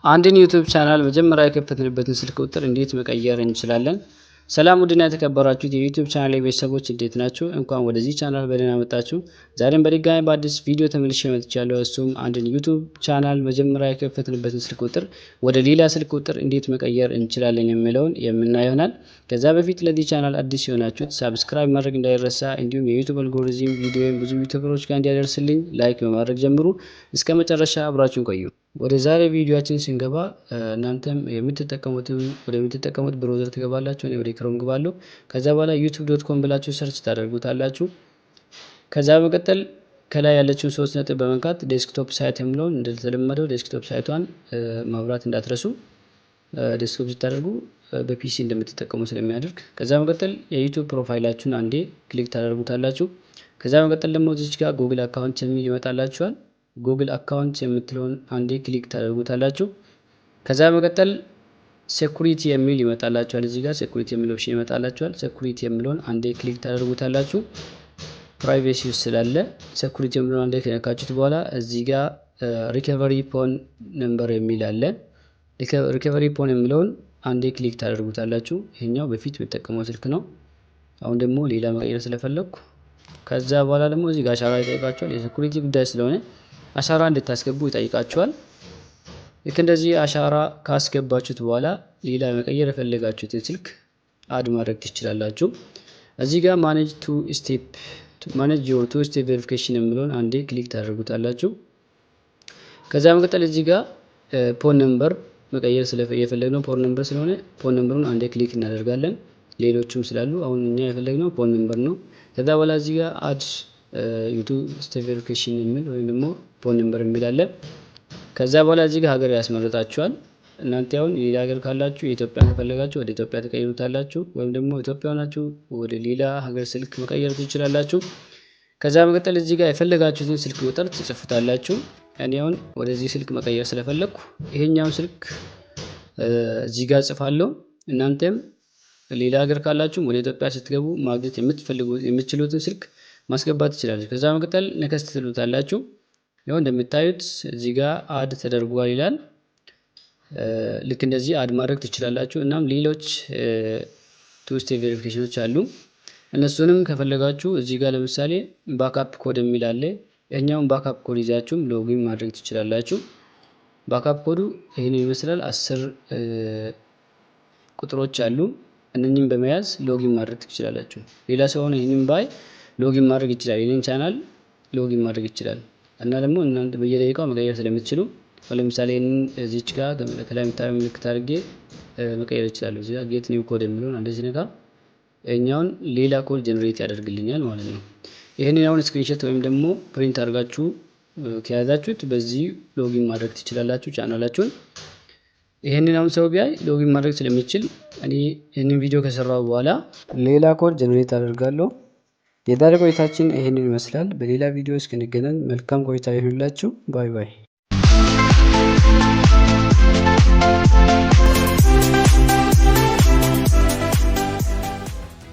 አንድን ዩቲዩብ ቻናል መጀመሪያ የከፈትንበትን ስልክ ቁጥር እንዴት መቀየር እንችላለን? ሰላም ውድና የተከበራችሁ የዩቲዩብ ቻናል ቤተሰቦች እንዴት ናችሁ? እንኳን ወደዚህ ቻናል በደህና መጣችሁ። ዛሬም በድጋሚ በአዲስ ቪዲዮ ተመልሼ መጥቻለሁ። እሱም አንድን ዩቲዩብ ቻናል መጀመሪያ የከፈትንበትን ስልክ ቁጥር ወደ ሌላ ስልክ ቁጥር እንዴት መቀየር እንችላለን የሚለውን የምናየው ይሆናል። ከዛ በፊት ለዚህ ቻናል አዲስ የሆናችሁት ሰብስክራይብ ማድረግ እንዳይረሳ፣ እንዲሁም የዩቲዩብ አልጎሪዝም ቪዲዮን ብዙ ዩቲዩበሮች ጋር እንዲያደርስልኝ ላይክ በማድረግ ጀምሩ። እስከ መጨረሻ አብራችሁን ቆዩ። ወደ ዛሬ ቪዲዮአችን ስንገባ እናንተም የምትጠቀሙት ብራውዘር ትገባላችሁ። እኔ ወደ ክሮም ገባለሁ። ከዛ በኋላ youtube.com ብላችሁ ሰርች ታደርጉታላችሁ። ከዛ በመቀጠል ከላይ ያለችውን 3 ነጥብ በመንካት ዴስክቶፕ ሳይት የሚለውን እንደተለመደው ዴስክቶፕ ሳይቷን ማብራት እንዳትረሱ። ዴስክቶፕ ስታደርጉ በፒሲ እንደምትጠቀሙ ስለሚያደርግ። ከዛ በመቀጠል የዩቲዩብ ፕሮፋይላችሁን አንዴ ክሊክ ታደርጉታላችሁ። ከዛ በመቀጠል ደግሞ እዚች ጋር ጉግል አካውንት የሚል ይመጣላችኋል። ጉግል አካውንት የምትለውን አንዴ ክሊክ ታደርጉታላችሁ። ከዛ በመቀጠል ሴኩሪቲ የሚል ይመጣላችኋል። እዚህ ጋር ሴኩሪቲ የሚል ኦፕሽን ይመጣላችኋል። ሴኩሪቲ የሚለውን አንዴ ክሊክ ታደርጉታላችሁ። ፕራይቬሲ ውስጥ ስላለ ሴኩሪቲ የሚለውን አንዴ ከነካችሁት በኋላ እዚህ ጋር ሪከቨሪ ፎን ነምበር የሚል አለ። ሪከቨሪ ፎን የሚለውን አንዴ ክሊክ ታደርጉታላችሁ። ይሄኛው በፊት የምጠቀመው ስልክ ነው። አሁን ደግሞ ሌላ መቀየር ስለፈለኩ ከዛ በኋላ ደግሞ እዚህ ጋር አሻራ ይጠይቃችኋል። የሴኩሪቲ ጉዳይ ስለሆነ አሻራ እንድታስገቡ ይጠይቃችኋል። ልክ እንደዚህ አሻራ ካስገባችሁት በኋላ ሌላ መቀየር የፈለጋችሁትን ስልክ አድ ማድረግ ትችላላችሁ። እዚህ ጋር ማኔጅ ዮር ቱ ስቴፕ ቬሪፊኬሽን የሚለውን አንዴ ክሊክ ታደርጉታላችሁ። ከዛ መቀጠል እዚህ ጋር ፎን ነምበር መቀየር የፈለግነው ፎን ነምበር ስለሆነ ፎን ነምበሩን አንዴ ክሊክ እናደርጋለን። ሌሎችም ስላሉ አሁን እኛ የፈለግነው ፎን ነምበር ነው። ከዛ በኋላ እዚህ ጋር አድ ዩቲዩብ ስቴፕ ቬሪፊኬሽን የሚል ወይም ደግሞ ፎን ነምበር የሚል አለ። ከዛ በኋላ እዚህ ጋር ሀገር ያስመርጣችኋል። እናንተ አሁን ሌላ ሀገር ካላችሁ የኢትዮጵያ ከፈለጋችሁ ወደ ኢትዮጵያ ተቀይሩታላችሁ፣ ወይም ደግሞ ኢትዮጵያ ሆናችሁ ወደ ሌላ ሀገር ስልክ መቀየር ትችላላችሁ። ከዛ በመቀጠል እዚህ ጋር የፈለጋችሁትን ስልክ ቁጥር ትጽፉታላችሁ። እኔ አሁን ወደዚህ ስልክ መቀየር ስለፈለኩ ይሄኛውን ስልክ እዚህ ጋር ጽፋለሁ። እናንተም ሌላ ሀገር ካላችሁ ወደ ኢትዮጵያ ስትገቡ ማግኘት የምትችሉትን ስልክ ማስገባት ትችላላችሁ። ከዛ በመቀጠል ነክስት ትሉታላችሁ። ያው እንደምታዩት እዚህ ጋር አድ ተደርጓል ይላል። ልክ እንደዚህ አድ ማድረግ ትችላላችሁ። እናም ሌሎች ቱ ስቴፕ ቬሪፊኬሽኖች አሉ። እነሱንም ከፈለጋችሁ እዚህ ጋር ለምሳሌ ባክአፕ ኮድ የሚል አለ። ያኛውን ባክአፕ ኮድ ይዛችሁም ሎጊን ማድረግ ትችላላችሁ። ባክአፕ ኮዱ ይሄንን ይመስላል። 10 ቁጥሮች አሉ። እነኚህን በመያዝ ሎጊን ማድረግ ትችላላችሁ። ሌላ ሰው ሆነ ይሄንን ባይ ሎጊን ማድረግ ይችላል። ይሄንን ቻናል ሎጊን ማድረግ ይችላል። እና ደግሞ እናንተ በየደቂቃው መቀየር ስለምትችሉ ለምሳሌ እዚች ጋር ከላይ የምታዩ ምልክት አድርጌ መቀየር ይችላል። እዚህ ጋር ጌት ኒው ኮድ የሚለውን እንደዚህ ነካ፣ እኛውን ሌላ ኮድ ጀነሬት ያደርግልኛል ማለት ነው። ይሄንን አሁን ስክሪንሾት ወይም ደግሞ ፕሪንት አድርጋችሁ ከያዛችሁት በዚህ ሎጊን ማድረግ ትችላላችሁ ቻናላችሁን። ይሄንን አሁን ሰው ቢያይ ሎጊን ማድረግ ስለሚችል እኔ ይሄንን ቪዲዮ ከሰራው በኋላ ሌላ ኮድ ጀነሬት አደርጋለሁ። የዛሬ ቆይታችን ይሄንን ይመስላል። በሌላ ቪዲዮ እስክንገናኝ መልካም ቆይታ ይሁንላችሁ። ባይ ባይ።